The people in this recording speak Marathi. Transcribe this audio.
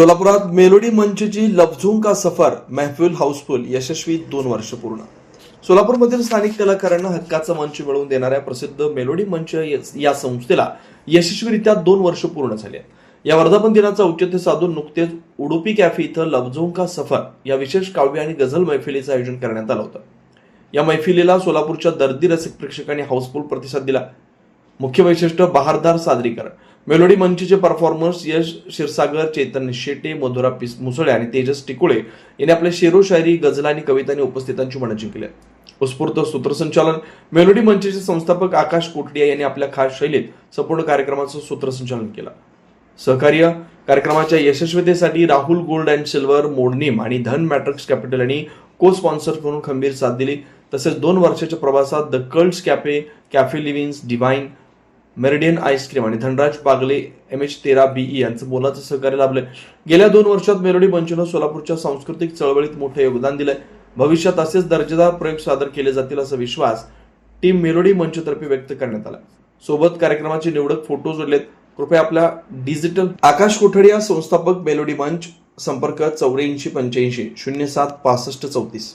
सोलापुरात मेलोडी मंचची लफ्झों का सफर महफिल हाऊसफुल यशस्वी 2 वर्ष पूर्ण. सोलापूरमधील स्थानिक कलाकारांना हक्काचा मंच मिळवून देणाऱ्या प्रसिद्ध मेलोडी मंच या संस्थेला यशस्वीरित्या 2 वर्ष पूर्ण झाली आहेत. या वर्धापन दिनाचं औचित्य साधून नुकतेच उडुपी कॅफे इथं लफ्झों का सफर या विशेष काव्य आणि गझल मैफिलीचं आयोजन करण्यात आलं होतं. या मैफिलीला सोलापूरच्या दर्दी रसिक प्रेक्षकांनी हाऊसफुल प्रतिसाद दिला. मुख्य वैशिष्ट्य बहारदार सादरीकरण. मेलोडी मंचचे परफॉर्मर्स यश क्षीरसागर, चैतन्य शेटे, मधुरा मुसळे आणि तेजस टिकुळे यांनी आपल्या शेरो शायरी, गझल आणि कवितांनी उपस्थितांची मनं जिंकली. उत्स्फूर्त सूत्रसंचालन. मेलोडी मंचचे संस्थापक आकाश कोटडिया यांनी आपल्या खास शैलीत संपूर्ण कार्यक्रमाचं सूत्रसंचालन केलं. सहकार्य. कार्यक्रमाच्या यशस्वीतेसाठी राहुल गोल्ड अँड सिल्वर, मोडनीम आणि धन मॅट्रिक्स कॅपिटल यांनी को स्पॉन्सर म्हणून खंबीर साथ दिली. तसेच 2 वर्षाच्या प्रवासात the curls cafe, cafe livings, divine, meridian ice cream आणि धनराज बागले MH13BE यांचं मोलाचं सहकार्य लाभलंय. गेल्या 2 वर्षात मेलोडी मंचनं सोलापूरच्या सांस्कृतिक चळवळीत मोठं योगदान दिलंय. भविष्यात असेच दर्जेदार प्रयोग सादर केले जातील असा विश्वास टीम मेलोडी मंचतर्फे व्यक्त करण्यात आला. सोबत कार्यक्रमाचे निवडक फोटो जोडलेत. कृपया आपल्या डिजिटल. आकाश कोठडिया, संस्थापक, मेलोडी मंच. संपर्क 84 85 07 65 34.